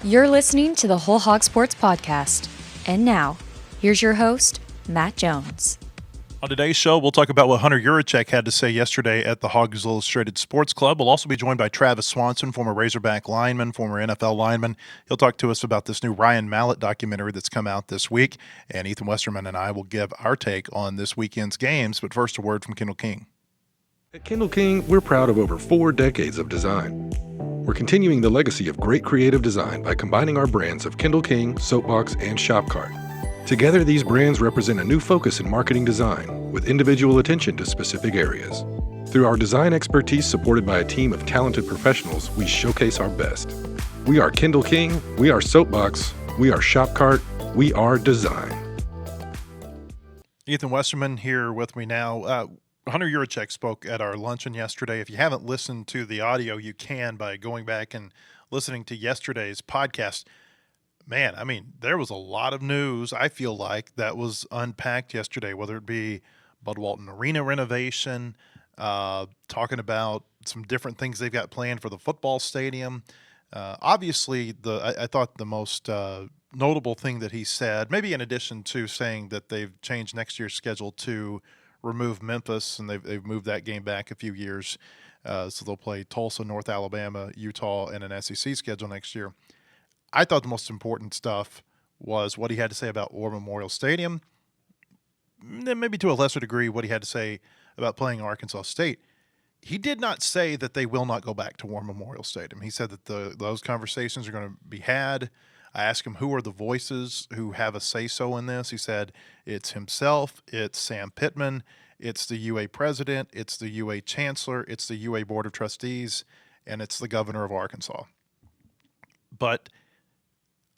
You're listening to the Whole Hog Sports Podcast. And now, here's your host, Matt Jones. On today's show, we'll talk about what Hunter Yurachek had to say yesterday at the Hawgs Illustrated Sports Club. We'll also be joined by Travis Swanson, former Razorback lineman, former NFL lineman. He'll talk to us about this new Ryan Mallett documentary that's come out this week. And Ethan Westerman and I will give our take on this weekend's games. But first, a word from Kendall King. At Kendall King, we're proud of over 4 decades of design. We're continuing the legacy of great creative design by combining our brands of Kendall King, Soapbox, and Shopcart. Together, these brands represent a new focus in marketing design, with individual attention to specific areas. Through our design expertise supported by a team of talented professionals, we showcase our best. We are Kendall King, we are Soapbox, we are Shopcart, we are design. Ethan Westerman here with me now. Hunter Yurachek spoke at our luncheon yesterday. If you haven't listened to the audio, you can by going back and listening to yesterday's podcast. Man, I mean, there was a lot of news, I feel like, that was unpacked yesterday, whether it be Bud Walton Arena renovation, talking about some different things they've got planned for the football stadium. Obviously, I thought the most notable thing that he said, maybe in addition to saying that they've changed next year's schedule to remove Memphis, and they've moved that game back a few years, so they'll play Tulsa, North Alabama, Utah, and an SEC schedule next year. I thought the most important stuff was what he had to say about War Memorial Stadium, then maybe to a lesser degree what he had to say about playing Arkansas State. He did not say that they will not go back to War Memorial Stadium. He said that those conversations are going to be had. I asked him who are the voices who have a say-so in this. He said it's himself, it's Sam Pittman, it's the UA president, it's the UA chancellor, it's the UA board of trustees, and it's the governor of Arkansas. But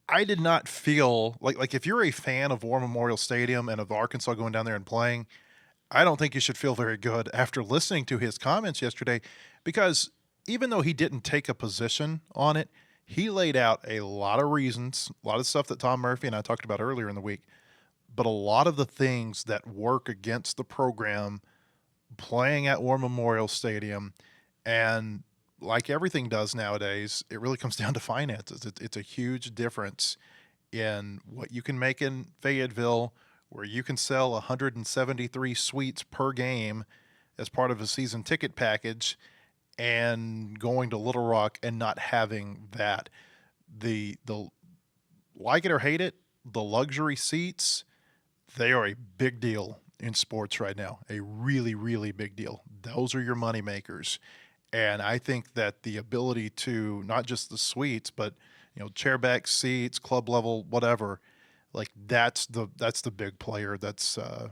I did not feel like if you're a fan of War Memorial Stadium and of Arkansas going down there and playing, I don't think you should feel very good after listening to his comments yesterday, because even though he didn't take a position on it, he laid out a lot of reasons, a lot of stuff that Tom Murphy and I talked about earlier in the week, but a lot of the things that work against the program playing at War Memorial Stadium. And like everything does nowadays, it really comes down to finances. It's a huge difference in what you can make in Fayetteville, where you can sell 173 suites per game as part of a season ticket package, and going to Little Rock and not having that. The like it or hate it, the luxury seats, they are a big deal in sports right now. A really, really big deal. Those are your money makers. And I think that the ability to not just the suites, but chairback seats, club level, whatever, like that's the big player. That's a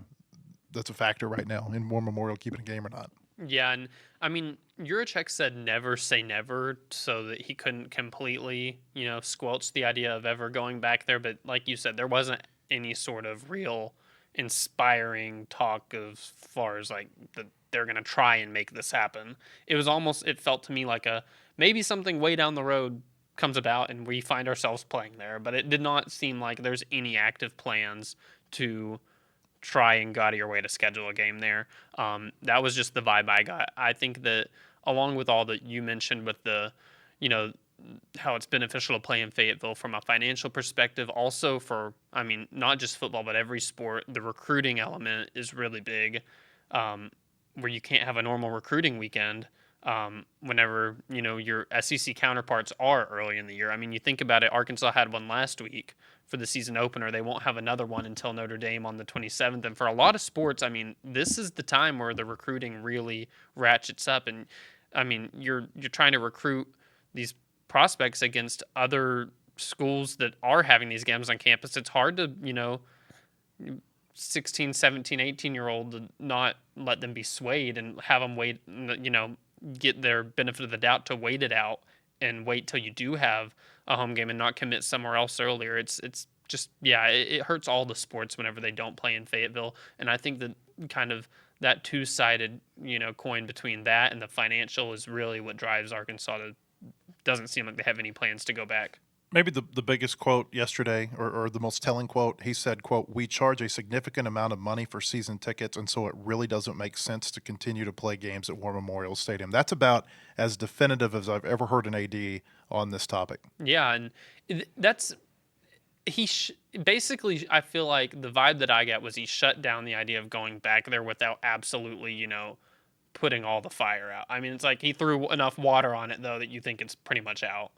factor right now in War Memorial keeping a game or not. Yeah, and I mean, Yurachek said never say never, so that he couldn't completely, squelch the idea of ever going back there. But like you said, there wasn't any sort of real inspiring talk as far as like that they're going to try and make this happen. It felt to me like maybe something way down the road comes about and we find ourselves playing there, but it did not seem like there's any active plans to try and go out of your way to schedule a game there. That was just the vibe I got. I think that along with all that you mentioned with the, how it's beneficial to play in Fayetteville from a financial perspective, also for, not just football, but every sport, the recruiting element is really big, where you can't have a normal recruiting weekend whenever, your SEC counterparts are early in the year. I mean, you think about it, Arkansas had one last week for the season opener. They won't have another one until Notre Dame on the 27th. And for a lot of sports, this is the time where the recruiting really ratchets up. And you're trying to recruit these prospects against other schools that are having these games on campus. It's hard to, 16, 17, 18-year-old to not let them be swayed and have them wait, get their benefit of the doubt to wait it out and wait till you do have a home game and not commit somewhere else earlier. It's just, it hurts all the sports whenever they don't play in Fayetteville. And I think that kind of that two-sided, coin between that and the financial is really what drives Arkansas to, doesn't seem like they have any plans to go back. Maybe the biggest quote yesterday, or the most telling quote, he said, quote, "We charge a significant amount of money for season tickets, and so it really doesn't make sense to continue to play games at War Memorial Stadium." That's about as definitive as I've ever heard an AD on this topic. Yeah, and that's basically, I feel like the vibe that I get was he shut down the idea of going back there without absolutely, putting all the fire out. I mean, it's like he threw enough water on it, though, that you think it's pretty much out.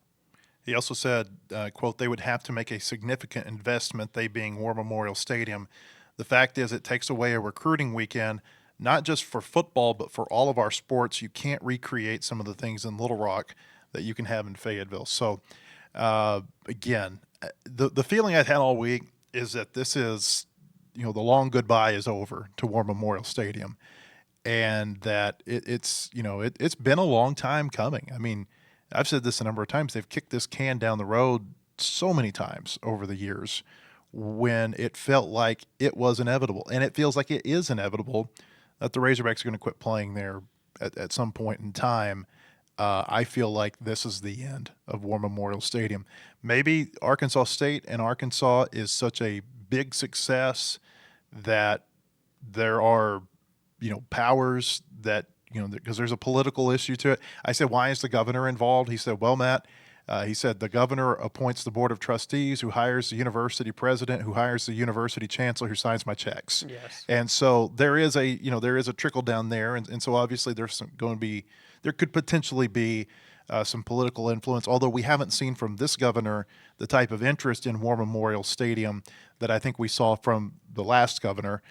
He also said, quote, "They would have to make a significant investment, they being War Memorial Stadium. The fact is it takes away a recruiting weekend, not just for football, but for all of our sports. You can't recreate some of the things in Little Rock that you can have in Fayetteville." So, again, the feeling I've had all week is that this is, the long goodbye is over to War Memorial Stadium, and that it's been a long time coming. I mean, I've said this a number of times. They've kicked this can down the road so many times over the years when it felt like it was inevitable. And it feels like it is inevitable that the Razorbacks are going to quit playing there at some point in time. I feel like this is the end of War Memorial Stadium. Maybe Arkansas State and Arkansas is such a big success that there are, powers that, because there's a political issue to it. I said, why is the governor involved? He said, well, Matt, he said the governor appoints the board of trustees, who hires the university president, who hires the university chancellor, who signs my checks. Yes. And so there is a trickle down there. And so obviously there could potentially be some political influence, although we haven't seen from this governor the type of interest in War Memorial Stadium that I think we saw from the last governor.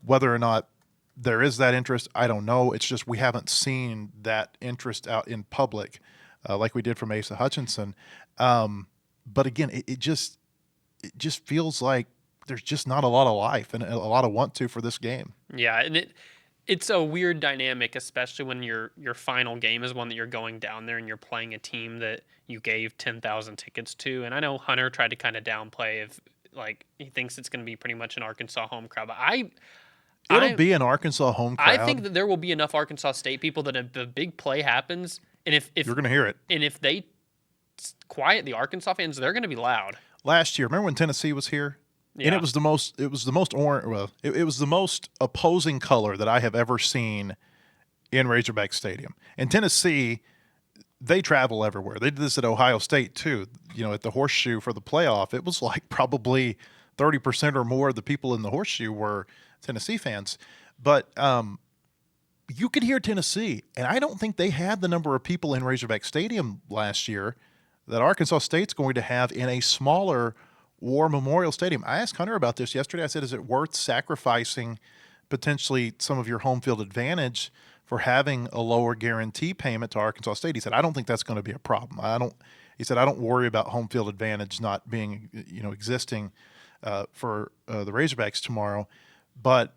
Whether or not there is that interest, I don't know. It's just we haven't seen that interest out in public like we did from Asa Hutchinson. But again, it just feels like there's just not a lot of life and a lot of want to for this game. Yeah, and it's a weird dynamic, especially when your final game is one that you're going down there and you're playing a team that you gave 10,000 tickets to. And I know Hunter tried to kind of downplay if he thinks it's going to be pretty much an Arkansas home crowd, but It'll be an Arkansas home crowd. I think that there will be enough Arkansas State people that if the big play happens, and if you're going to hear it, and if they quiet the Arkansas fans, they're going to be loud. Last year, remember when Tennessee was here? Yeah. And it was the most orange. Well, it was the most opposing color that I have ever seen in Razorback Stadium. And Tennessee, they travel everywhere. They did this at Ohio State too. At the Horseshoe for the playoff, it was like probably 30% or more of the people in the Horseshoe were Tennessee fans. But you could hear Tennessee, and I don't think they had the number of people in Razorback Stadium last year that Arkansas State's going to have in a smaller War Memorial Stadium. I asked Hunter about this yesterday. I said, is it worth sacrificing potentially some of your home field advantage for having a lower guarantee payment to Arkansas State? He said, I don't think that's going to be a problem. He said, I don't worry about home field advantage not being, existing for the Razorbacks tomorrow. But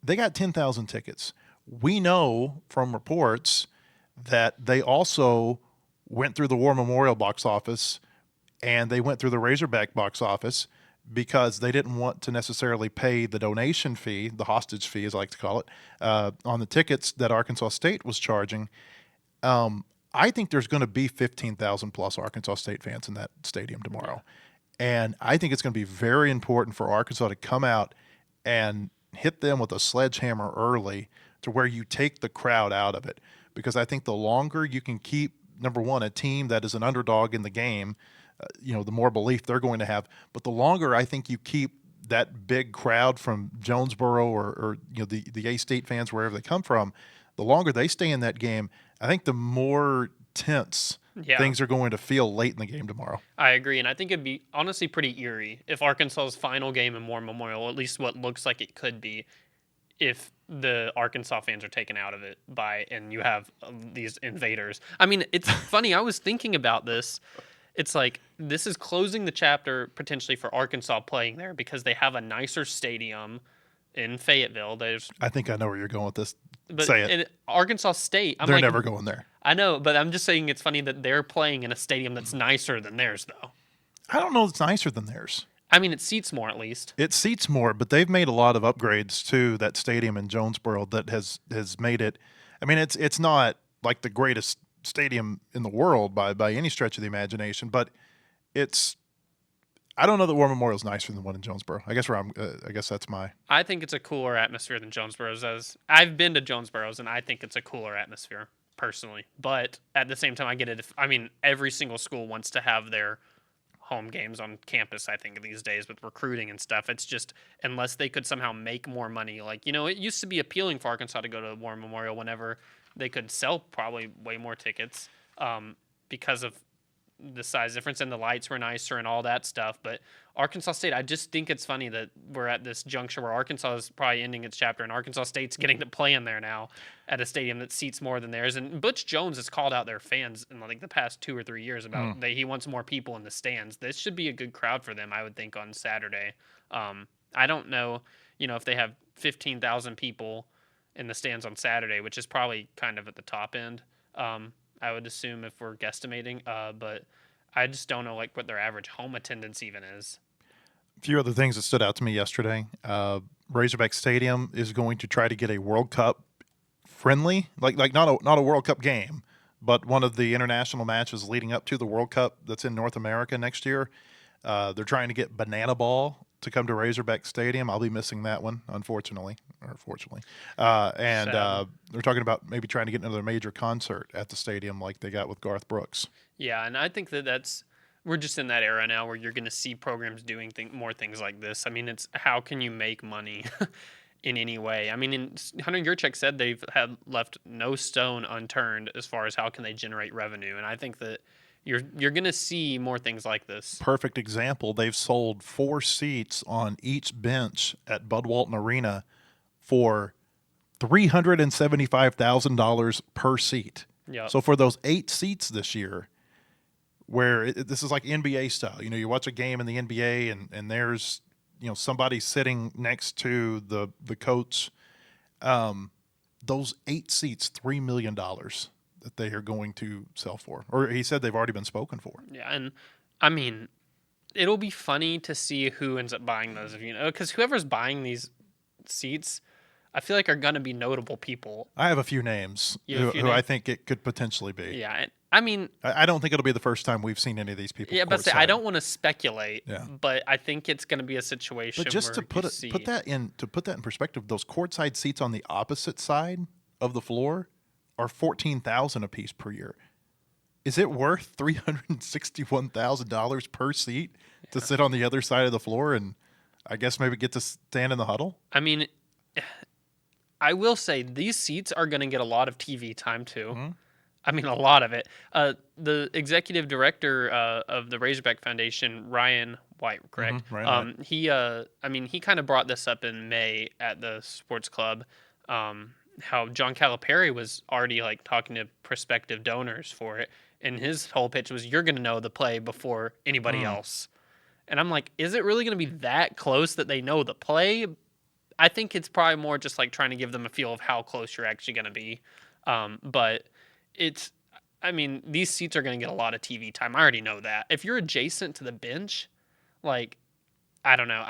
they got 10,000 tickets. We know from reports that they also went through the War Memorial box office and they went through the Razorback box office because they didn't want to necessarily pay the donation fee, the hostage fee, as I like to call it, on the tickets that Arkansas State was charging. I think there's going to be 15,000 plus Arkansas State fans in that stadium tomorrow. And I think it's going to be very important for Arkansas to come out and hit them with a sledgehammer early to where you take the crowd out of it. Because I think the longer you can keep, number one, a team that is an underdog in the game, the more belief they're going to have. But the longer I think you keep that big crowd from Jonesboro or the A-State fans, wherever they come from, the longer they stay in that game, I think the more tense things are going to feel late in the game tomorrow. I agree, and I think it'd be honestly pretty eerie if Arkansas's final game in War Memorial, at least what looks like it could be, if the Arkansas fans are taken out of it and you have these invaders. I mean, it's funny. I was thinking about this. It's like this is closing the chapter potentially for Arkansas playing there because they have a nicer stadium in Fayetteville. I think I know where you're going with this. But Say it. In Arkansas State, they're never going there. I know, but I'm just saying it's funny that they're playing in a stadium that's nicer than theirs, though. I don't know if it's nicer than theirs. I mean, it seats more at least. It seats more, but they've made a lot of upgrades to that stadium in Jonesboro that has made it. I mean, it's not like the greatest stadium in the world by any stretch of the imagination, but I don't know that War Memorial's nicer than the one in Jonesboro. I guess that's my. I think it's a cooler atmosphere than Jonesboro's. As I've been to Jonesboro's, and I think it's a cooler atmosphere personally. But at the same time, I get it. Every single school wants to have their home games on campus. I think these days with recruiting and stuff, it's just unless they could somehow make more money. Like it used to be appealing for Arkansas to go to War Memorial whenever they could sell probably way more tickets because of the size difference, and the lights were nicer and all that stuff. But Arkansas State, I just think it's funny that we're at this juncture where Arkansas is probably ending its chapter, and Arkansas State's getting to play in there now at a stadium that seats more than theirs. And Butch Jones has called out their fans in like the past 2 or 3 years about that he wants more people in the stands. This should be a good crowd for them, I would think, on Saturday. I don't know, if they have 15,000 people in the stands on Saturday, which is probably kind of at the top end. I would assume if we're guesstimating, but I just don't know what their average home attendance even is. A few other things that stood out to me yesterday. Razorback Stadium is going to try to get a World Cup friendly, like not a World Cup game, but one of the international matches leading up to the World Cup that's in North America next year. They're trying to get Banana Ball to come to Razorback Stadium. I'll be missing that one, unfortunately, or fortunately. And they're talking about maybe trying to get another major concert at the stadium like they got with Garth Brooks. Yeah, and I think we're just in that era now where you're going to see programs doing more things like this. I mean, it's how can you make money in any way? I mean, Hunter Yurachek said they've left no stone unturned as far as how can they generate revenue, and I think that you're going to see more things like this. Perfect example. They've sold 4 seats on each bench at Bud Walton Arena for $375,000 per seat. Yep. So for those 8 seats this year, where this is like NBA style, you watch a game in the NBA and there's somebody sitting next to the coach. Those 8 seats, $3 million. That they are going to sell for. Or he said they've already been spoken for. Yeah, and I mean, it'll be funny to see who ends up buying those, because whoever's buying these seats, I feel like are going to be notable people. I have a few names who I think it could potentially be. Yeah, and I mean, I don't think it'll be the first time we've seen any of these people. Yeah, but I don't want to speculate. Yeah. But I think it's going to be a situation. But just where to put that in perspective, those courtside seats on the opposite side of the floor are $14,000 a piece per year. Is it worth $361,000 per seat to sit on the other side of the floor and I guess maybe get to stand in the huddle? I mean, I will say these seats are going to get a lot of TV time too. Mm-hmm. I mean, a lot of it. The executive director of the Razorback Foundation, Ryan White, correct? Mm-hmm. Ryan White. He kind of brought this up in May at the sports club. How John Calipari was already talking to prospective donors for it, and his whole pitch was, "You're going to know the play before anybody else." And I'm like, is it really going to be that close that they know the play? I think it's probably more just trying to give them a feel of how close you're actually going to be. But these seats are going to get a lot of TV time. I already know that. If you're adjacent to the bench, I don't know.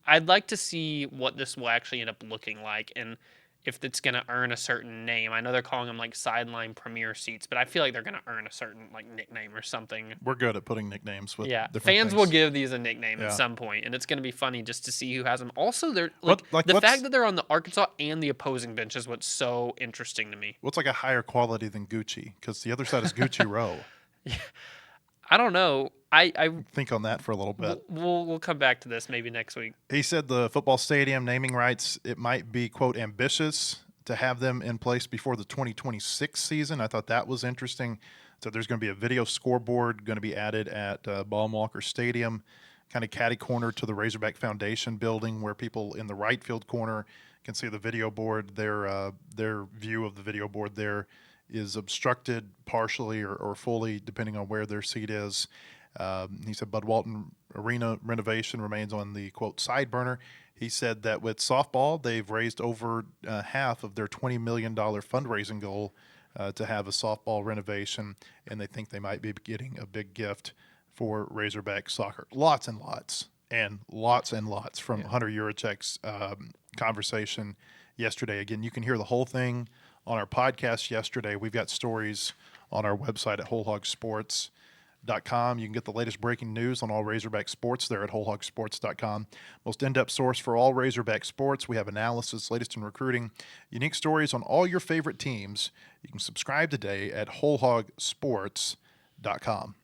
I'd like to see what this will actually end up looking like, and if it's going to earn a certain name. I know they're calling them sideline premier seats, but I feel like they're going to earn a certain nickname or something. We're good at putting nicknames with fans things. Will give these a nickname at some point, and it's going to be funny just to see who has them. Also, they're the fact that they're on the Arkansas and the opposing bench is what's so interesting to me. What's a higher quality than Gucci? Because the other side is Gucci Row. Yeah. I don't know. I think on that for a little bit. We'll come back to this maybe next week. He said the football stadium naming rights, it might be, quote, ambitious to have them in place before the 2026 season. I thought that was interesting. So there's going to be a video scoreboard going to be added at Baum-Walker Stadium, kind of catty corner to the Razorback Foundation building, where people in the right field corner can see the video board. Their view of the video board there is obstructed partially or fully, depending on where their seat is. He said Bud Walton Arena renovation remains on the, quote, side burner. He said that with softball, they've raised over half of their $20 million fundraising goal to have a softball renovation, and they think they might be getting a big gift for Razorback soccer. Lots and lots from Hunter Yurachek's conversation yesterday. Again, you can hear the whole thing on our podcast yesterday. We've got stories on our website at wholehogsports.com. wholehogsports.com. You can get the latest breaking news on all Razorback sports there at wholehogsports.com. Most in-depth source for all Razorback sports. We have analysis, latest in recruiting, unique stories on all your favorite teams. You can subscribe today at wholehogsports.com.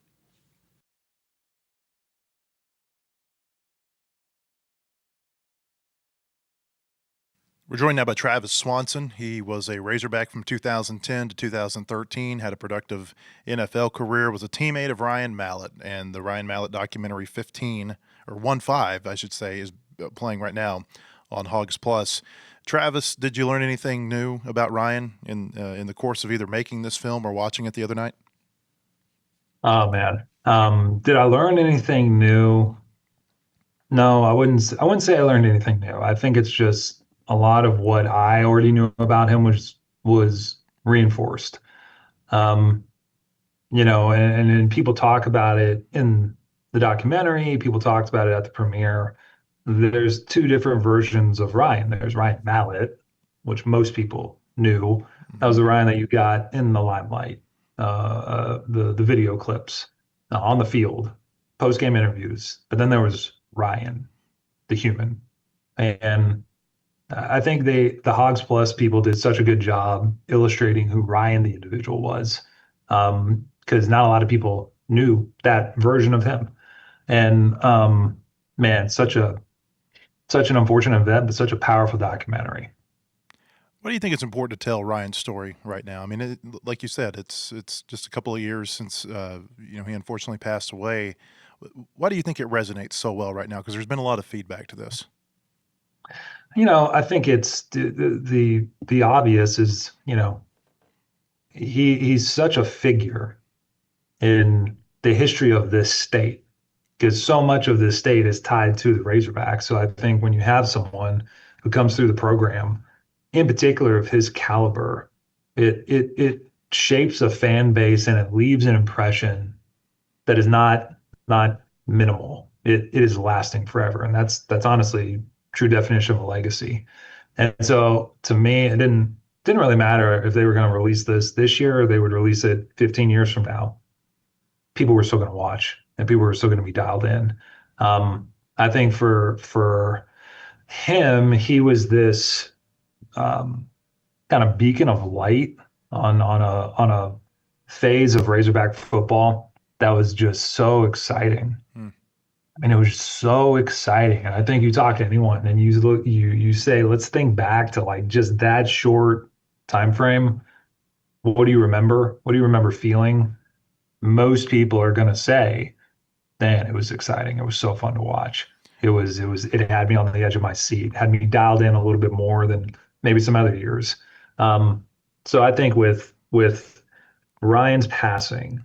We're joined now by Travis Swanson. He was a Razorback from 2010 to 2013, had a productive NFL career, was a teammate of Ryan Mallett, and the Ryan Mallett documentary 15, or 1-5, I should say, is playing right now on Hawgs Plus. Travis, did you learn anything new about Ryan in the course of either making this film or watching it the other night? Oh man. Did I learn anything new? No, I wouldn't say I learned anything new. I think it's just a lot of what I already knew about him was reinforced. Um, and people talk about it in the documentary, people talked about it at the premiere. There's two different versions of Ryan. There's Ryan Mallett, which most people knew. That was the Ryan that you got in the limelight, the video clips on the field, post game interviews. But then there was Ryan, the human, and I think the Hogs Plus people did such a good job illustrating who Ryan the individual was, because not a lot of people knew that version of him. And man, such an unfortunate event, but such a powerful documentary. What do you think it's important to tell Ryan's story right now? I mean, like you said, it's just a couple of years since he unfortunately passed away. Why do you think it resonates so well right now? Because there's been a lot of feedback to this. I think it's the obvious is, he's such a figure in the history of this state, because so much of this state is tied to the Razorbacks. So I think when you have someone who comes through the program, in particular of his caliber, it shapes a fan base and it leaves an impression that is not minimal. It is lasting forever, and that's honestly true definition of a legacy. And so to me, it didn't really matter if they were going to release this year or they would release it 15 years from now. People were still going to watch, and people were still going to be dialed in. I think for him, he was this kind of beacon of light on a phase of Razorback football that was just so exciting. I mean, it was so exciting. And I think you talk to anyone and you say, let's think back to like just that short time frame. What do you remember? What do you remember feeling? Most people are going to say, man, it was exciting. It was so fun to watch. It had me on the edge of my seat, had me dialed in a little bit more than maybe some other years. So I think with Ryan's passing,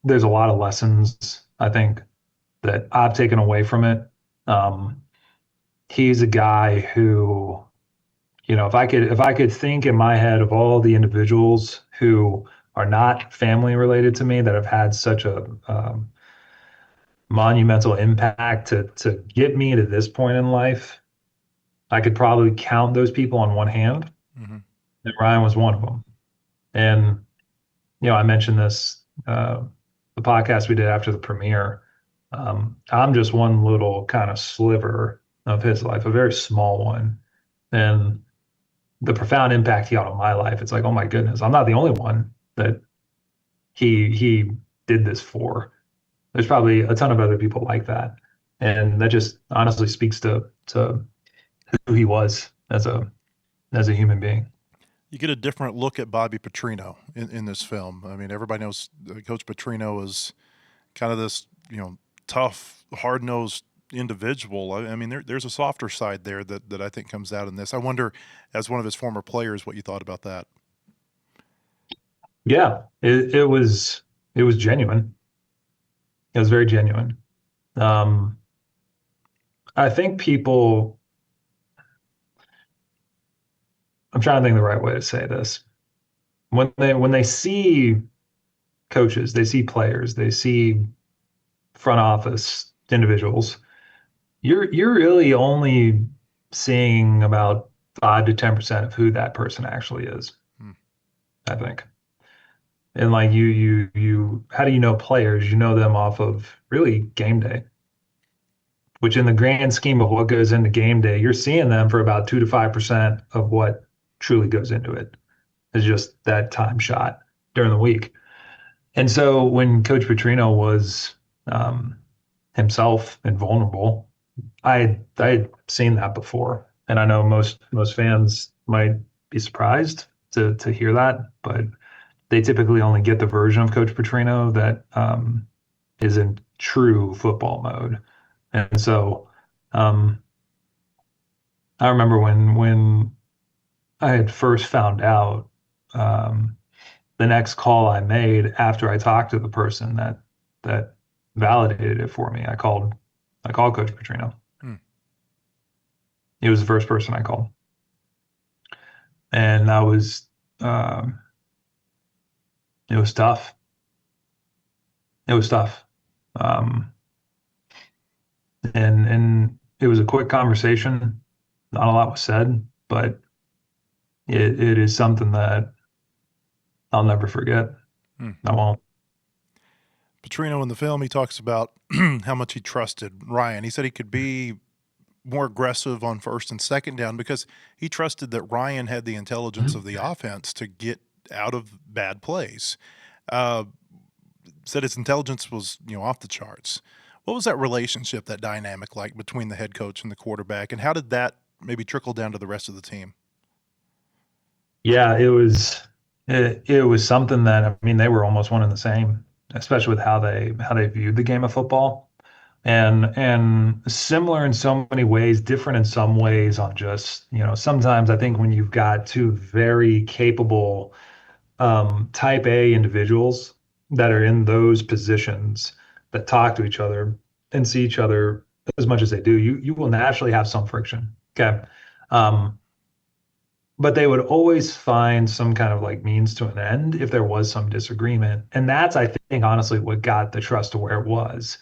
there's a lot of lessons, I think, that I've taken away from it. He's a guy who, if I could think in my head of all the individuals who are not family related to me that have had such a monumental impact to get me to this point in life, I could probably count those people on one hand. Mm-hmm. And Ryan was one of them. And, I mentioned this, the podcast we did after the premiere. I'm just one little kind of sliver of his life, a very small one. And the profound impact he had on my life, it's like, oh my goodness, I'm not the only one that he did this for. There's probably a ton of other people like that. And that just honestly speaks to who he was as a human being. You get a different look at Bobby Petrino in this film. I mean, everybody knows Coach Petrino is kind of this, tough, hard-nosed individual. I mean, there's a softer side there that I think comes out in this. I wonder, as one of his former players, what you thought about that. Yeah, it was genuine. It was very genuine. I think people, I'm trying to think the right way to say this. When they see coaches, they see players, they see front office individuals, you're really only seeing about 5 to 10% of who that person actually is. I think. And like how do you know players? You know them off of really game day, which in the grand scheme of what goes into game day, you're seeing them for about 2 to 5% of what truly goes into it. Is just that time shot during the week. And so when Coach Petrino was um, himself invulnerable, I had seen that before, and I know most fans might be surprised to hear that, but they typically only get the version of Coach Petrino that is in true football mode. And so um, I remember when I had first found out, um, the next call I made after I talked to the person that validated it for me, I called Coach Petrino. Hmm. He was the first person I called, and um, it was tough. It was tough, um, and it was a quick conversation. Not a lot was said, but it is something that I'll never forget. Hmm. I won't. Petrino in the film, he talks about how much he trusted Ryan. He said he could be more aggressive on first and second down because he trusted that Ryan had the intelligence of the offense to get out of bad plays. Uh, Said his intelligence was, off the charts. What was that relationship, that dynamic like between the head coach and the quarterback, and how did that maybe trickle down to the rest of the team? Yeah, it was something that, I mean, they were almost one and the same, especially with how they viewed the game of football. And similar in so many ways, different in some ways on just, sometimes I think when you've got two very capable type A individuals that are in those positions that talk to each other and see each other as much as they do, you will naturally have some friction. Okay. Um, but they would always find some kind of like means to an end if there was some disagreement. And that's, I think, honestly, what got the trust to where it was,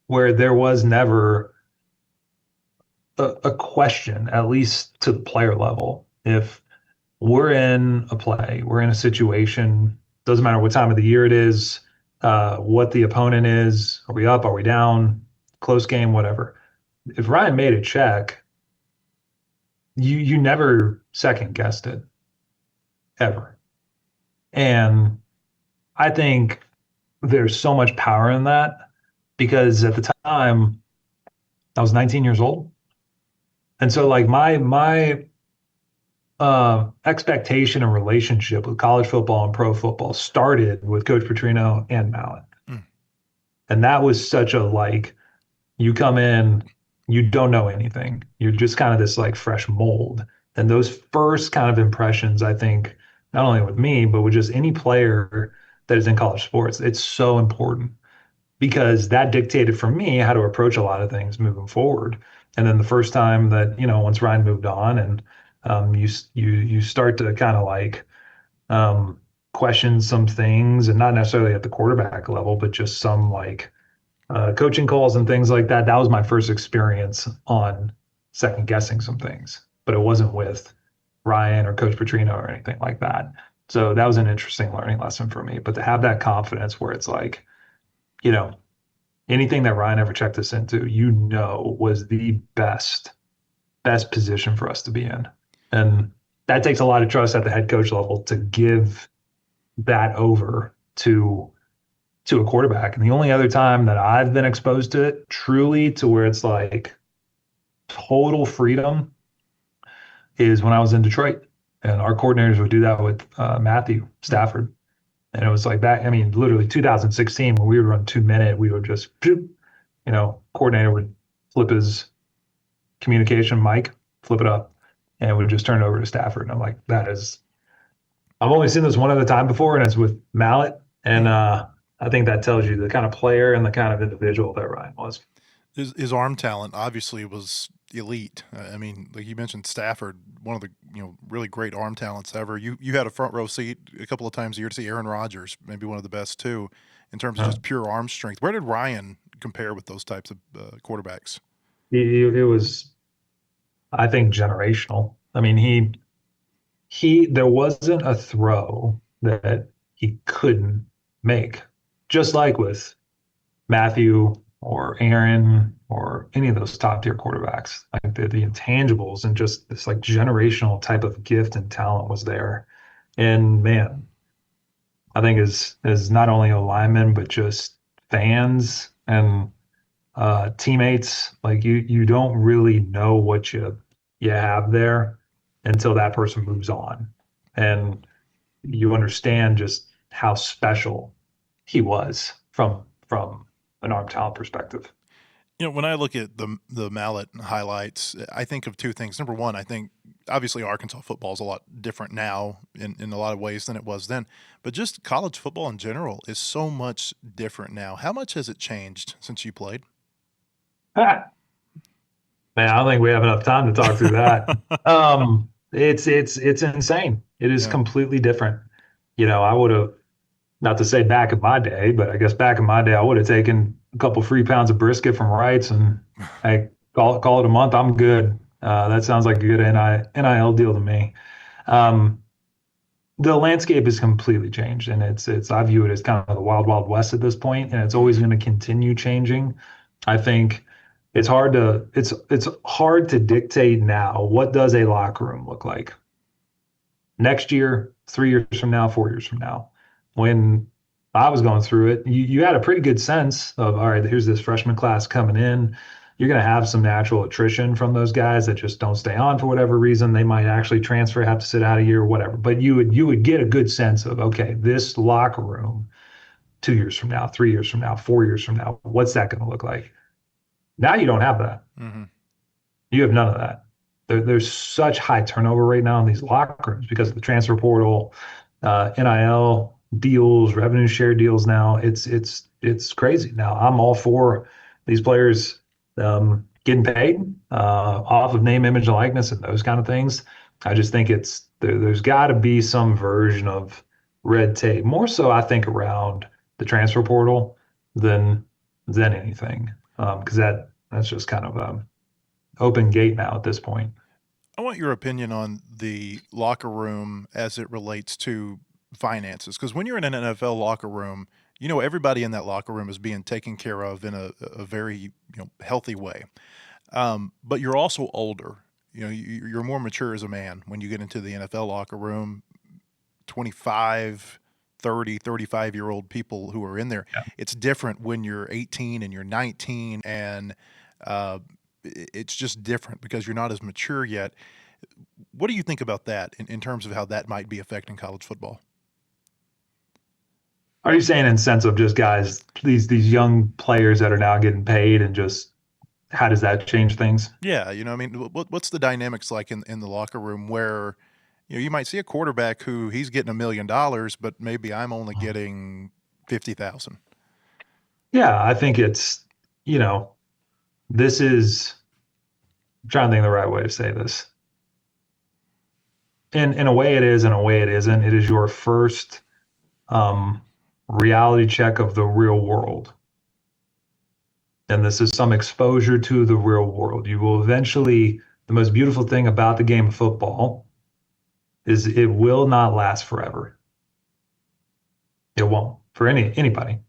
where there was never a question, at least to the player level. If we're in a play, we're in a situation, doesn't matter what time of the year it is, what the opponent is, are we up, are we down, close game, whatever. If Ryan made a check, you never second guessed it ever. And I think there's so much power in that because at the time I was 19 years old. And so like my expectation and relationship with college football and pro football started with Coach Petrino and Mallett. Mm. And that was such a like, you come in, you don't know anything. You're just kind of this like fresh mold. And those first kind of impressions, I think, not only with me, but with just any player that is in college sports, it's so important because that dictated for me how to approach a lot of things moving forward. And then the first time that, once Ryan moved on and you start to kind of like um, question some things, and not necessarily at the quarterback level, but just some like coaching calls and things like that. That was my first experience on second guessing some things, but it wasn't with Ryan or Coach Petrino or anything like that. So that was an interesting learning lesson for me. But to have that confidence where it's like, you know, anything that Ryan ever checked us into, was the best position for us to be in. And that takes a lot of trust at the head coach level to give that over to a quarterback. And the only other time that I've been exposed to it truly to where it's like total freedom is when I was in Detroit. And our coordinators would do that with Matthew Stafford. And it was like that. I mean, literally 2016, when we would run 2 minute, we would just, coordinator would flip his communication mic, flip it up, and would just turn it over to Stafford. And I'm like, I've only seen this one other time before, and it's with Mallett. And I think that tells you the kind of player and the kind of individual that Ryan was. His arm talent obviously was elite. I mean, like you mentioned, Stafford, one of the really great arm talents ever. You had a front row seat a couple of times a year to see Aaron Rodgers, maybe one of the best too, in terms of just pure arm strength. Where did Ryan compare with those types of quarterbacks? It was, I think, generational. I mean, there wasn't a throw that he couldn't make. Just like with Matthew or Aaron or any of those top tier quarterbacks, like the intangibles and just this like generational type of gift and talent was there. And man, I think as not only a lineman, but just fans and teammates, like you don't really know what you have there until that person moves on. And you understand just how special he was from an arm talent perspective. When I look at the Mallett highlights, I think of two things. Number one, I think obviously Arkansas football is a lot different now in a lot of ways than it was then. But just college football in general is so much different now. How much has it changed since you played? Man, I don't think we have enough time to talk through that. It's insane. It is completely different. I would have, not to say back in my day, but I guess back in my day, I would have taken a couple free pounds of brisket from Wrights and I call it a month. I'm good. That sounds like a good NIL deal to me. The landscape has completely changed, and it's I view it as kind of the wild, wild west at this point, and it's always going to continue changing. I think it's hard to dictate now what does a locker room look like next year, 3 years from now, 4 years from now. When I was going through it, you had a pretty good sense of, all right, here's this freshman class coming in. You're going to have some natural attrition from those guys that just don't stay on for whatever reason. They might actually transfer, have to sit out a year or whatever. But you would get a good sense of, okay, this locker room 2 years from now, 3 years from now, 4 years from now, what's that going to look like? Now you don't have that. Mm-hmm. You have none of that. There's such high turnover right now in these locker rooms because of the transfer portal, NIL deals, revenue share deals. Now it's crazy. Now I'm all for these players getting paid off of name, image, and likeness, and those kind of things. I just think there's got to be some version of red tape, more so I think around the transfer portal than anything, because that's just kind of open gate now at this point. I want your opinion on the locker room as it relates to finances, because when you're in an NFL locker room, everybody in that locker room is being taken care of in a very healthy way, but you're also older. You're more mature as a man when you get into the NFL locker room. 25, 30, 35-year-old people who are in there. Yeah. It's different when you're 18 and you're 19, and it's just different because you're not as mature yet. What do you think about that in terms of how that might be affecting college football? Are you saying in sense of just guys, these young players that are now getting paid, and just how does that change things? Yeah, what's the dynamics like in the locker room where you might see a quarterback who he's getting $1 million, but maybe I'm only getting 50,000. Yeah, I think it's this is, I'm trying to think of the right way to say this. In a way it is, in a way it isn't. It is your first reality check of the real world. And this is some exposure to the real world. You will eventually, the most beautiful thing about the game of football is it will not last forever. It won't for anybody.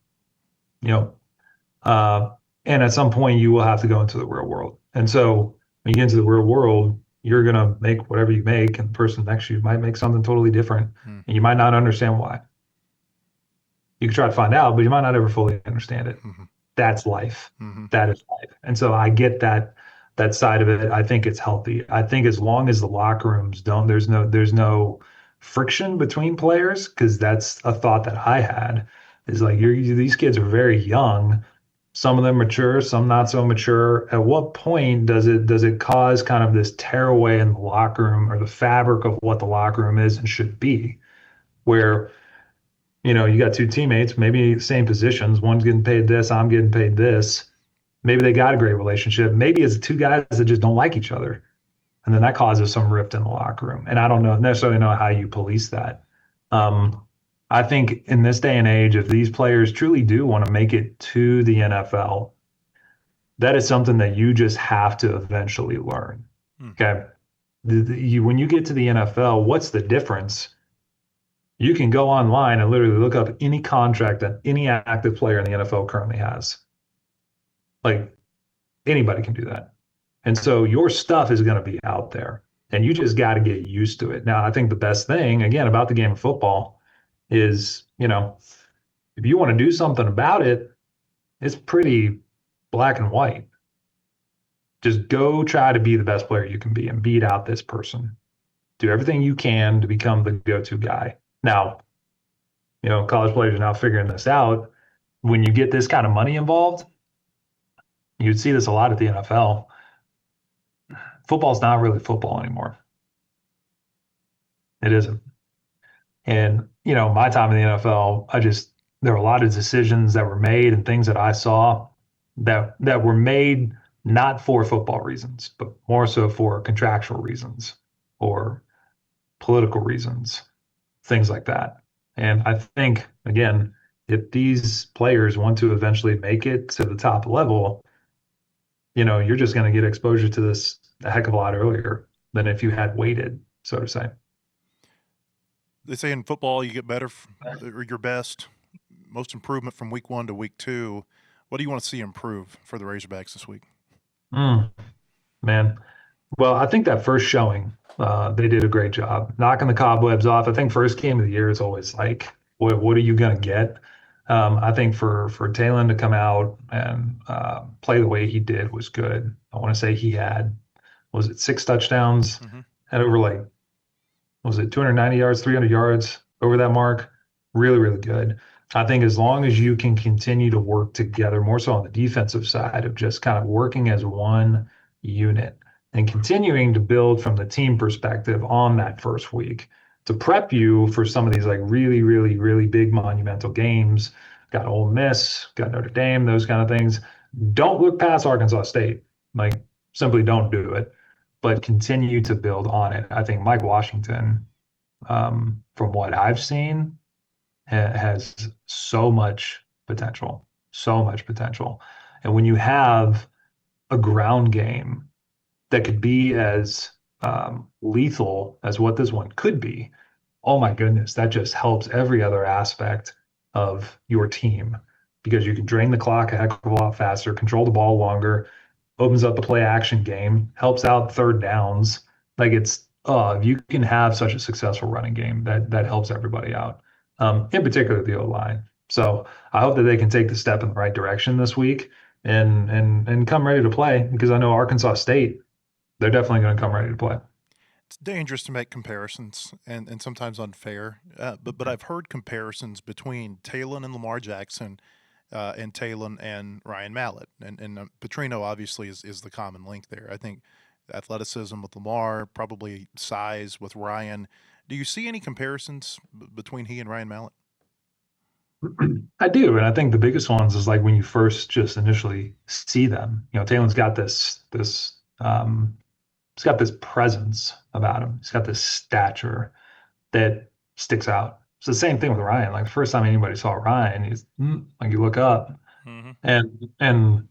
And at some point you will have to go into the real world. And so when you get into the real world, you're going to make whatever you make, and the person next to you might make something totally different. And you might not understand why. You can try to find out, but you might not ever fully understand it. Mm-hmm. That's life. Mm-hmm. That is life. And so I get that side of it. I think it's healthy. I think as long as the locker rooms there's no friction between players, because that's a thought that I had, is like these kids are very young. Some of them mature, some not so mature. At what point does it cause kind of this tearaway in the locker room, or the fabric of what the locker room is and should be, where you got two teammates, maybe same positions, one's getting paid this, I'm getting paid this. Maybe they got a great relationship. Maybe it's two guys that just don't like each other, and then that causes some rift in the locker room. And I don't necessarily know how you police that. I think in this day and age, if these players truly do want to make it to the NFL, that is something that you just have to eventually learn. Okay. When you get to the NFL, what's the difference? You can go online and literally look up any contract that any active player in the NFL currently has. Like anybody can do that. And so your stuff is going to be out there and you just got to get used to it. Now, I think the best thing, again, about the game of football is, if you want to do something about it, it's pretty black and white. Just go try to be the best player you can be and beat out this person. Do everything you can to become the go-to guy. Now, college players are now figuring this out. When you get this kind of money involved, you'd see this a lot at the NFL. Football's not really football anymore. It isn't. And, my time in the NFL, there were a lot of decisions that were made and things that I saw that were made not for football reasons, but more so for contractual reasons or political reasons, things like that. And I think, again, if these players want to eventually make it to the top level, you're just going to get exposure to this a heck of a lot earlier than if you had waited, so to say. They say in football you get better or your best, most improvement from week 1 to week 2. What do you want to see improve for the Razorbacks this week? Man. Well, I think that first showing, they did a great job knocking the cobwebs off. I think first game of the year is always like, what are you going to get? I think for Talon to come out and play the way he did was good. I want to say he had, was it 6 touchdowns? Had over was it 290 yards, 300 yards over that mark? Really, really good. I think as long as you can continue to work together, more so on the defensive side of just kind of working as one unit and continuing to build from the team perspective on that first week to prep you for some of these really, really, really big monumental games. Got Ole Miss, got Notre Dame, those kind of things. Don't look past Arkansas State. Simply don't do it, but continue to build on it. I think Mike Washington, from what I've seen, has so much potential, so much potential. And when you have a ground game that could be as lethal as what this one could be, oh my goodness, that just helps every other aspect of your team because you can drain the clock a heck of a lot faster, control the ball longer, opens up the play action game, helps out third downs. If you can have such a successful running game, that helps everybody out, in particular the O-line. So I hope that they can take the step in the right direction this week and come ready to play because I know Arkansas State, they're definitely going to come ready to play. It's dangerous to make comparisons and sometimes unfair, but I've heard comparisons between Talon and Lamar Jackson and Talon and Ryan Mallett. And Petrino obviously is the common link there. I think athleticism with Lamar, probably size with Ryan. Do you see any comparisons between he and Ryan Mallett? I do, and I think the biggest ones is when you first just initially see them. Talon's got this he's got this presence about him. He's got this stature that sticks out. It's the same thing with Ryan. The first time anybody saw Ryan, he's you look up, and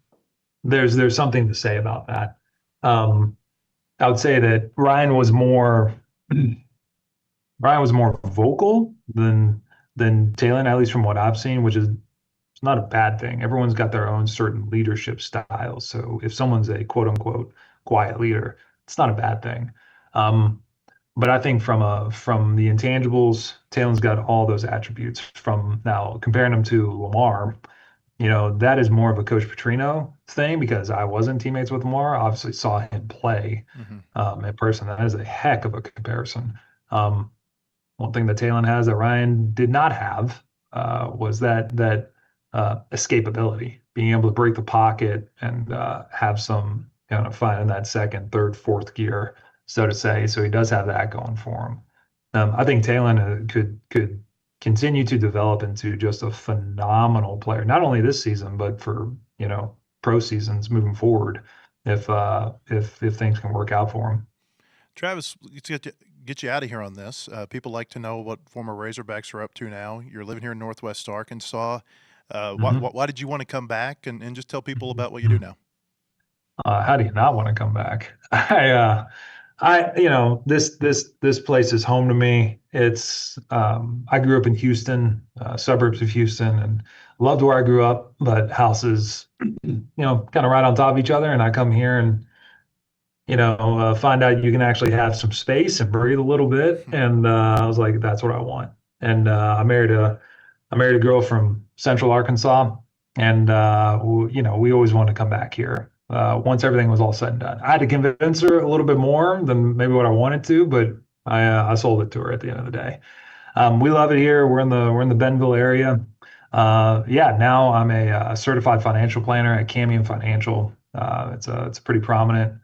there's something to say about that. I would say that Ryan was more vocal than Talon, at least from what I've seen, which is it's not a bad thing. Everyone's got their own certain leadership styles. So if someone's a quote unquote quiet leader, it's not a bad thing. But I think from the intangibles, Talon's got all those attributes. From now comparing him to Lamar, that is more of a Coach Petrino thing because I wasn't teammates with Lamar. I obviously saw him play in person. That is a heck of a comparison. One thing that Talon has that Ryan did not have was that escapability, being able to break the pocket and have some finding that second, third, fourth gear, so to say. So he does have that going for him. I think Talon could continue to develop into just a phenomenal player, not only this season, but for pro seasons moving forward if things can work out for him. Travis, let's get you out of here on this. People like to know what former Razorbacks are up to now. You're living here in Northwest Arkansas. Why did you want to come back? And just tell people about what you do now. How do you not want to come back? I This place is home to me. I grew up in Houston, suburbs of Houston, and loved where I grew up, but houses, kind of right on top of each other. And I come here and, find out you can actually have some space and breathe a little bit. And I was like, that's what I want. And I married a girl from Central Arkansas, and we always wanted to come back here. Once everything was all said and done, I had to convince her a little bit more than maybe what I wanted to, but I sold it to her at the end of the day. We love it here. We're in the Bentonville area. Now I'm a certified financial planner at Camion Financial. It's a pretty prominent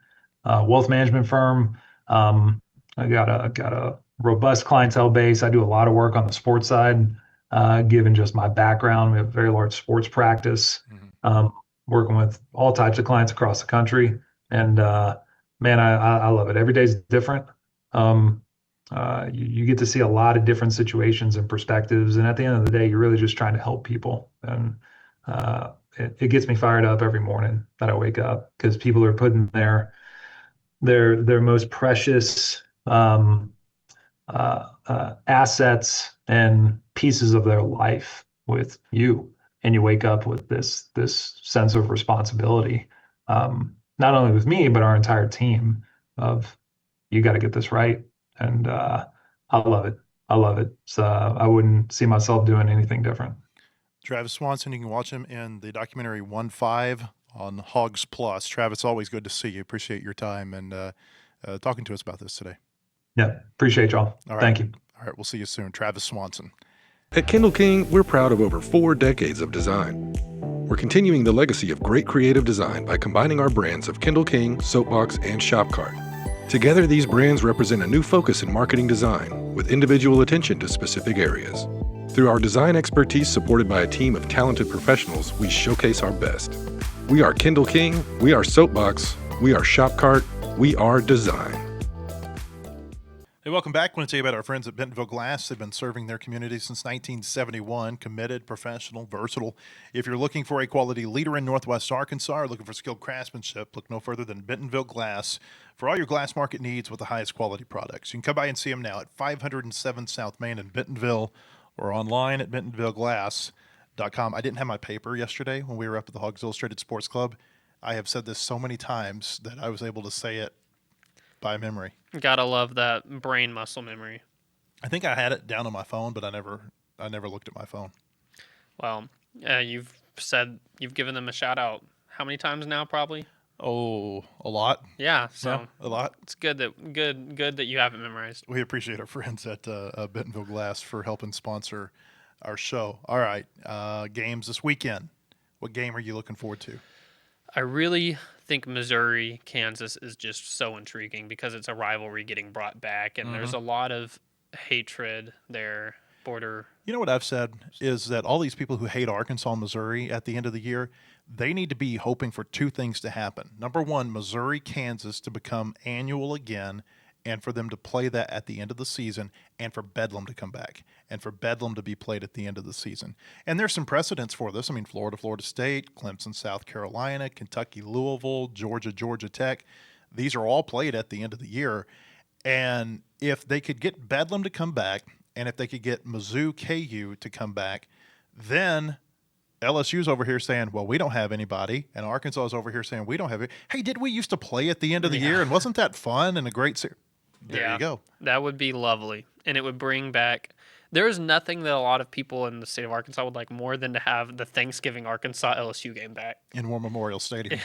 wealth management firm. I got a robust clientele base. I do a lot of work on the sports side, given just my background. We have a very large sports practice, working with all types of clients across the country. And man, I love it. Every day's different. You get to see a lot of different situations and perspectives. And at the end of the day, you're really just trying to help people. And it gets me fired up every morning that I wake up, because people are putting their most precious assets and pieces of their life with you, and you wake up with this sense of responsibility, not only with me but our entire team, of you got to get this right. And I love it. So I wouldn't see myself doing anything different. Travis Swanson, you can watch him in the documentary 1-5 on Hawgs Plus. Travis, always good to see you. Appreciate your time and talking to us about this today. Yeah, appreciate y'all. All right. Thank you. All right, we'll see you soon. Travis Swanson. At Kindle King, we're proud of over 4 decades of design. We're continuing the legacy of great creative design by combining our brands of Kindle King, Soapbox, and Shopcart. Together, these brands represent a new focus in marketing design, with individual attention to specific areas. Through our design expertise supported by a team of talented professionals, we showcase our best. We are Kindle King, we are Soapbox, we are Shopcart, we are design. Hey, welcome back. I want to tell you about our friends at Bentonville Glass. They've been serving their community since 1971. Committed, professional, versatile. If you're looking for a quality leader in Northwest Arkansas or looking for skilled craftsmanship, look no further than Bentonville Glass for all your glass market needs with the highest quality products. You can come by and see them now at 507 South Main in Bentonville or online at bentonvilleglass.com. I didn't have my paper yesterday when we were up at the Hawgs Illustrated Sports Club. I have said this so many times that I was able to say it by memory. Gotta love that brain muscle memory. I think I had it down on my phone, but I never looked at my phone. Well, you've given them a shout out how many times now? Probably. Oh, a lot. Yeah, so Yeah, a lot. it's good that you have it memorized. We appreciate our friends at Bentonville Glass for helping sponsor our show. All right, games this weekend. What game are you looking forward to? I really think Missouri, Kansas is just so intriguing because it's a rivalry getting brought back, and there's a lot of hatred there. Border. You know what I've said is that all these people who hate Arkansas and Missouri at the end of the year, they need to be hoping for 2 things to happen. Number one, Missouri, Kansas to become annual again, and for them to play that at the end of the season, and for Bedlam to come back, and for Bedlam to be played at the end of the season. And there's some precedents for this. I mean, Florida, Florida State, Clemson, South Carolina, Kentucky, Louisville, Georgia, Georgia Tech. These are all played at the end of the year. And if they could get Bedlam to come back, and if they could get Mizzou, KU to come back, then LSU's over here saying, well, we don't have anybody, and Arkansas is over here saying, we don't have it. Hey, did we used to play at the end of the year, and wasn't that fun and a great series? There you go. That would be lovely. And it would bring back – there is nothing that a lot of people in the state of Arkansas would like more than to have the Thanksgiving Arkansas LSU game back. In War Memorial Stadium.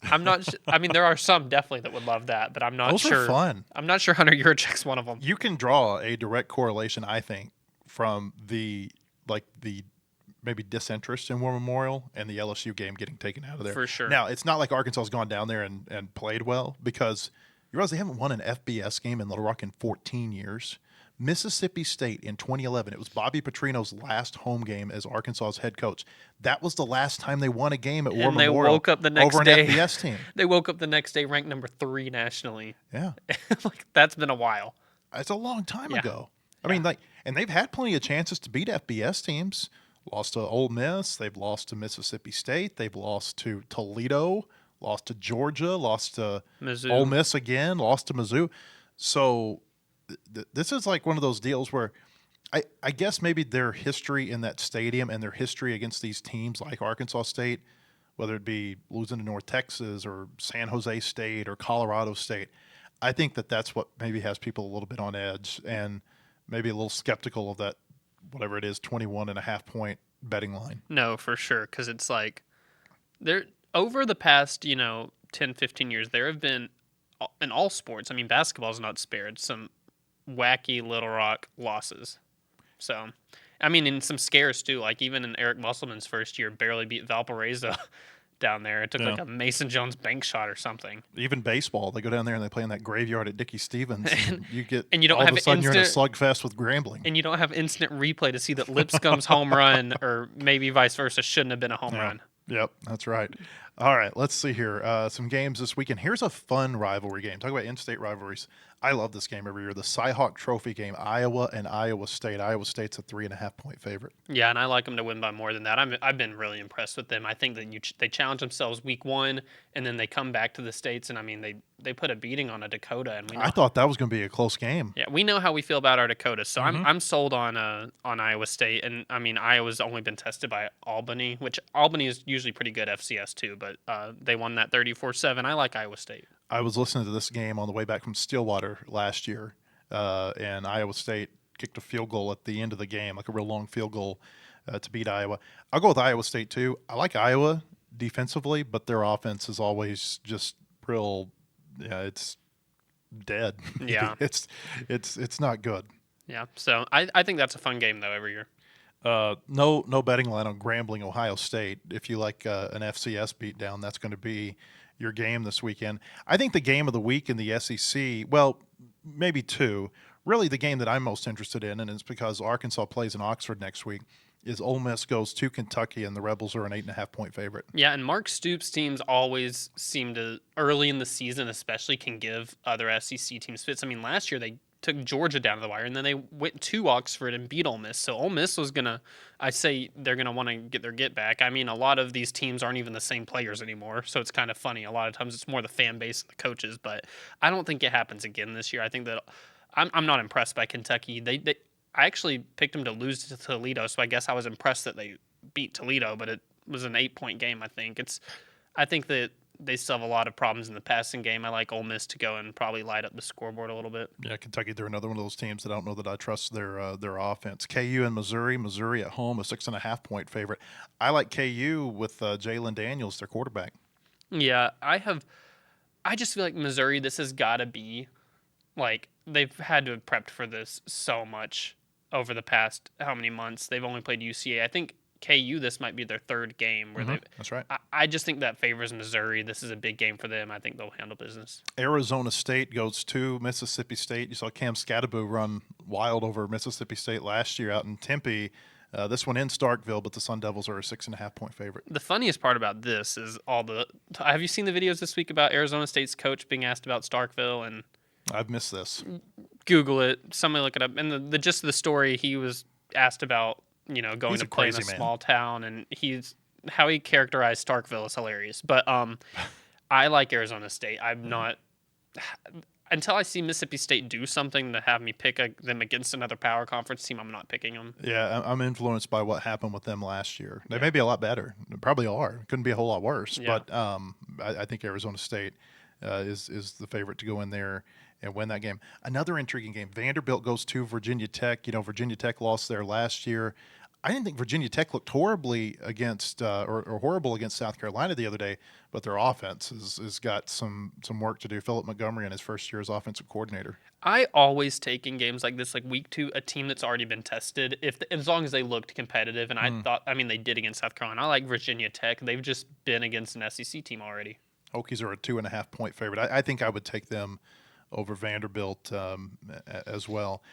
I'm not I mean, there are some definitely that would love that, but I'm not Those sure. Those are fun. I'm not sure Hunter Yurachek's one of them. You can draw a direct correlation, I think, from the maybe disinterest in War Memorial and the LSU game getting taken out of there. For sure. Now, it's not like Arkansas's gone down there and played well, because – you realize they haven't won an FBS game in Little Rock in 14 years. Mississippi State in 2011, it was Bobby Petrino's last home game as Arkansas's head coach. That was the last time they won a game at War Memorial. And they woke up the next over day. An FBS team. They woke up the next day ranked number 3 nationally. Yeah. That's been a while. It's a long time ago. I mean, and they've had plenty of chances to beat FBS teams. Lost to Ole Miss. They've lost to Mississippi State. They've lost to Toledo. Lost to Georgia, lost to Mizzou. Ole Miss again, lost to Mizzou. So this is like one of those deals where I guess maybe their history in that stadium and their history against these teams like Arkansas State, whether it be losing to North Texas or San Jose State or Colorado State, I think that's what maybe has people a little bit on edge and maybe a little skeptical of that, whatever it is, 21.5 point betting line. No, for sure, because it's like there over the past 10, 15 years there have been in all sports. I mean, basketball's not spared some wacky Little Rock losses. So, I mean, in some scares too. Like even in Eric Musselman's first year, barely beat Valparaiso down there. It took like a Mason Jones bank shot or something. Even baseball, they go down there and they play in that graveyard at Dickey Stevens. And you get and you don't all have of a sudden you're in a slugfest with Grambling. And you don't have instant replay to see that Lipscomb's home run or maybe vice versa shouldn't have been a home run. Yep, that's right. All right, let's see here. Some games this weekend. Here's a fun rivalry game. Talk about in-state rivalries. I love this game every year. The Cy-Hawk Trophy game, Iowa and Iowa State. Iowa State's a 3.5-point favorite. Yeah, and I like them to win by more than that. I've been really impressed with them. I think that they challenge themselves week one, and then they come back to the States, and I mean they put a beating on a Dakota. And I thought that was going to be a close game. Yeah, we know how we feel about our Dakota, so I'm sold on Iowa State, and I mean Iowa's only been tested by Albany, which Albany is usually pretty good FCS too, but they won that 34-7. I like Iowa State. I was listening to this game on the way back from Stillwater last year, and Iowa State kicked a field goal at the end of the game, like a real long field goal to beat Iowa. I'll go with Iowa State too. I like Iowa defensively, but their offense is always just real. Yeah, it's dead. Yeah, it's not good. Yeah, so I think that's a fun game though every year. No betting line on Grambling, Ohio State. If you like an FCS beatdown, that's going to be your game this weekend. I think the game of the week in the SEC, well, maybe two. Really, the game that I'm most interested in, and it's because Arkansas plays in Oxford next week, is Ole Miss goes to Kentucky, and the Rebels are an 8.5-point favorite. Yeah, and Mark Stoops' teams always seem to, early in the season especially, can give other SEC teams fits. I mean, last year they took Georgia down to the wire, and then they went to Oxford and beat Ole Miss. So Ole Miss was I say they're going to want to get their get back. I mean, a lot of these teams aren't even the same players anymore, so it's kind of funny. A lot of times it's more the fan base and the coaches, but I don't think it happens again this year. I think that I'm not impressed by Kentucky. I actually picked them to lose to Toledo, so I guess I was impressed that they beat Toledo, but it was an 8-point game, I think. I think that they still have a lot of problems in the passing game. I like Ole Miss to go and probably light up the scoreboard a little bit. Yeah, Kentucky, they're another one of those teams that I don't know that I trust their offense. KU and Missouri. Missouri at home, a 6.5-point favorite. I like KU with Jalen Daniels, their quarterback. Yeah, I just feel like Missouri, this has got to be, like, they've had to have prepped for this so much over the past how many months. They've only played UCA. I think KU, this might be their third game. That's right. I just think that favors Missouri. This is a big game for them. I think they'll handle business. Arizona State goes to Mississippi State. You saw Cam Scadaboo run wild over Mississippi State last year out in Tempe. This one in Starkville, but the Sun Devils are a 6.5-point favorite. The funniest part about this is have you seen the videos this week about Arizona State's coach being asked about Starkville? And I've missed this. Google it. Somebody look it up. And the gist of the story, he was asked about going to play in a small town, and how he characterized Starkville is hilarious. But I like Arizona State. I'm not until I see Mississippi State do something to have me pick them against another power conference team. I'm not picking them. Yeah, I'm influenced by what happened with them last year. They may be a lot better. They probably are. Couldn't be a whole lot worse. Yeah. But I think Arizona State is the favorite to go in there and win that game. Another intriguing game. Vanderbilt goes to Virginia Tech. Virginia Tech lost there last year. I didn't think Virginia Tech looked horribly against or horrible against South Carolina the other day, but their offense has got some work to do. Philip Montgomery in his first year as offensive coordinator. I always take in games like this, like week 2, a team that's already been tested, as long as they looked competitive. And they did against South Carolina. I like Virginia Tech. They've just been against an SEC team already. Hokies are a 2.5-point favorite. I think I would take them over Vanderbilt as well.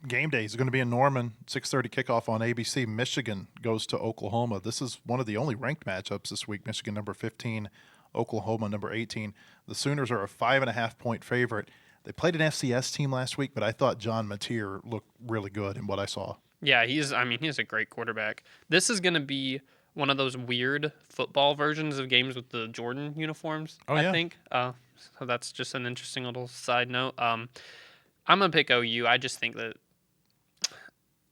Game day is going to be in Norman, 6:30 kickoff on ABC. Michigan goes to Oklahoma. This is one of the only ranked matchups this week. Michigan number 15, Oklahoma number 18. The Sooners are a 5.5-point favorite. They played an FCS team last week, but I thought John Mateer looked really good in what I saw. Yeah, he's a great quarterback. This is going to be one of those weird football versions of games with the Jordan uniforms. Oh, I yeah. think. So that's just an interesting little side note. I'm gonna pick OU. I just think that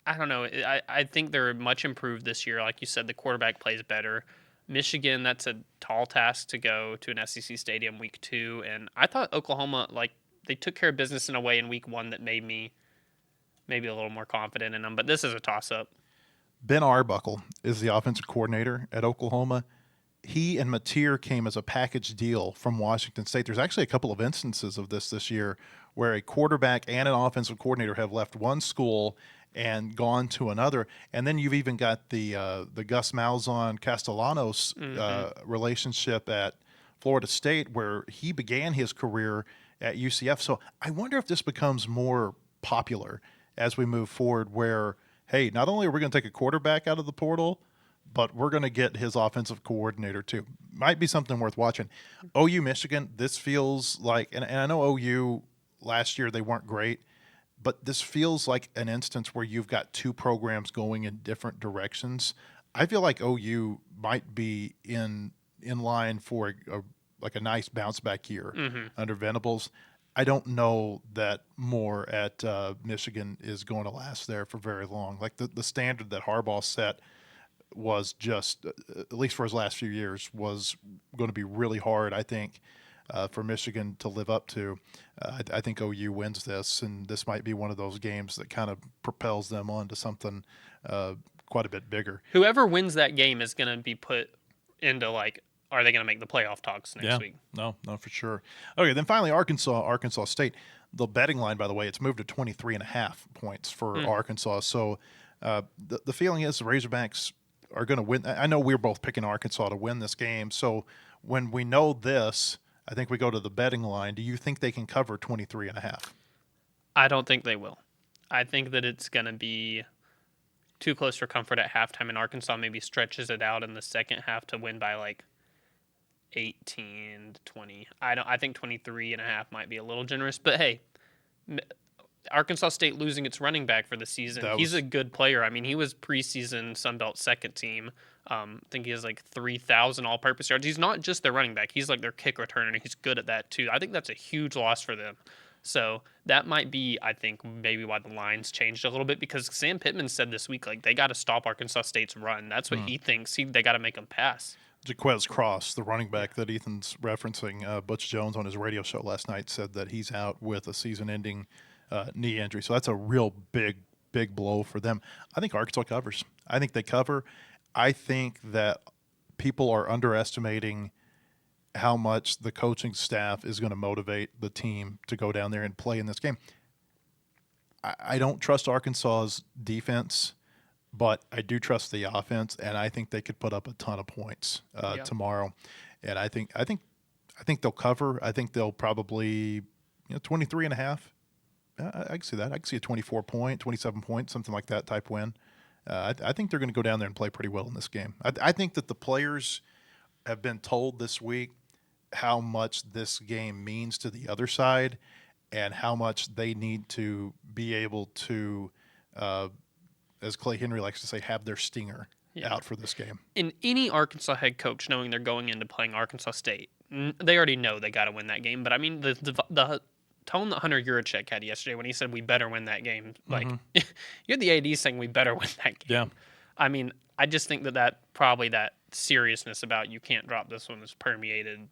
I don't know. I think they're much improved this year. Like you said, the quarterback plays better. Michigan, that's a tall task to go to an SEC stadium week 2, and I thought Oklahoma, like, they took care of business in a way in week 1 that made me maybe a little more confident in them. But this is a toss-up. Ben Arbuckle is the offensive coordinator at Oklahoma. He and Mateer came as a package deal from Washington State. There's actually a couple of instances of this year where a quarterback and an offensive coordinator have left one school and gone to another. And then you've even got the Gus Malzahn Castellanos relationship at Florida State, where he began his career at UCF. So I wonder if this becomes more popular as we move forward, where, hey, not only are we going to take a quarterback out of the portal, but we're going to get his offensive coordinator too. Might be something worth watching. OU Michigan, this feels like, and I know OU last year they weren't great, but this feels like an instance where you've got two programs going in different directions. I feel like OU might be in line for a nice bounce back year under Venables. I don't know that more at Michigan is going to last there for very long. Like the standard that Harbaugh set was just, at least for his last few years, was going to be really hard, I think, for Michigan to live up to. I think OU wins this, and this might be one of those games that kind of propels them on to something quite a bit bigger. Whoever wins that game is going to be put into, like, are they going to make the playoff talks next week? No, for sure. Okay, then finally Arkansas State. The betting line, by the way, it's moved to 23.5 points for Arkansas. So the feeling is the Razorbacks are going to win. I know we're both picking Arkansas to win this game. So when we know this, I think we go to the betting line. Do you think they can cover 23.5? I don't think they will. I think that it's going to be too close for comfort at halftime, and Arkansas maybe stretches it out in the second half to win by like 18 to 20. I think 23.5 might be a little generous, but hey, Arkansas State losing its running back for the season. He's a good player. I mean, he was preseason Sun Belt second team. I think he has like 3,000 all-purpose yards. He's not just their running back. He's like their kick returner, and he's good at that too. I think that's a huge loss for them. So that might be, I think, maybe why the lines changed a little bit, because Sam Pittman said this week, like, they got to stop Arkansas State's run. That's what he thinks. They got to make them pass. Jaquez Cross, the running back that Ethan's referencing, Butch Jones on his radio show last night said that he's out with a season-ending knee injury. So that's a real big blow for them. I think Arkansas covers. I think they cover. I think that people are underestimating how much the coaching staff is going to motivate the team to go down there and play in this game. I don't trust Arkansas's defense, but I do trust the offense, and I think they could put up a ton of points tomorrow. And I think they'll cover. I think they'll probably 23.5. I can see that. I can see a 24-point, 27-point, something like that type win. I think they're going to go down there and play pretty well in this game. I think that the players have been told this week how much this game means to the other side and how much they need to be able to, as Clay Henry likes to say, have their stinger out for this game. In any Arkansas head coach knowing they're going into playing Arkansas State, they already know they got to win that game. But, I mean, the tone that Hunter Yurachek had yesterday when he said we better win that game, like, you're the AD saying we better win that game. Yeah. I mean, I just think that probably that seriousness about you can't drop this one is permeated,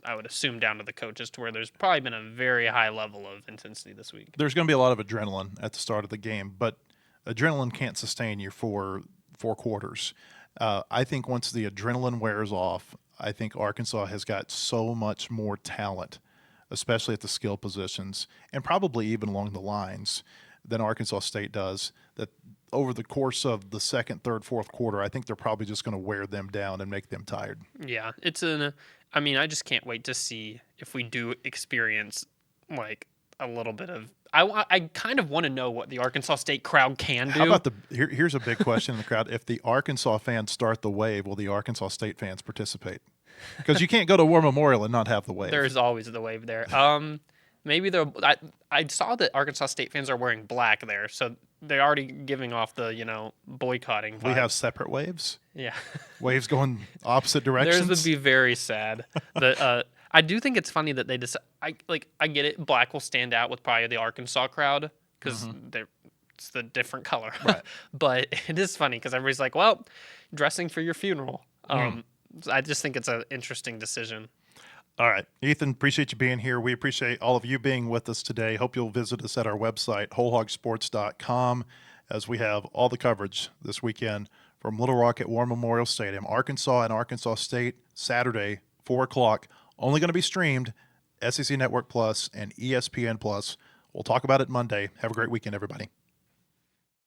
I would assume down to the coaches, to where there's probably been a very high level of intensity this week. There's going to be a lot of adrenaline at the start of the game, but adrenaline can't sustain you for 4 quarters. I think once the adrenaline wears off, I think Arkansas has got so much more talent, especially at the skill positions, and probably even along the lines, than Arkansas State does, that over the course of the second, third, fourth quarter, I think they're probably just going to wear them down and make them tired. Yeah, I just can't wait to see if we do experience like a little bit of. I kind of want to know what the Arkansas State crowd can do. How about here's a big question in the crowd. If the Arkansas fans start the wave, will the Arkansas State fans participate? Because you can't go to War Memorial and not have the wave. There's always the wave there. Maybe I saw that Arkansas State fans are wearing black there, so they're already giving off the boycotting We vibe. have separate waves. Yeah. Waves going opposite directions. Theirs would be very sad. I do think it's funny that they just I get it. Black will stand out with probably the Arkansas crowd because it's the different color. Right. But it is funny because everybody's like, well, dressing for your funeral. I just think it's an interesting decision. All right. Ethan, appreciate you being here. We appreciate all of you being with us today. Hope you'll visit us at our website, wholehogsports.com, as we have all the coverage this weekend from Little Rock at War Memorial Stadium, Arkansas and Arkansas State, Saturday, 4 o'clock. Only going to be streamed, SEC Network Plus and ESPN Plus. We'll talk about it Monday. Have a great weekend, everybody.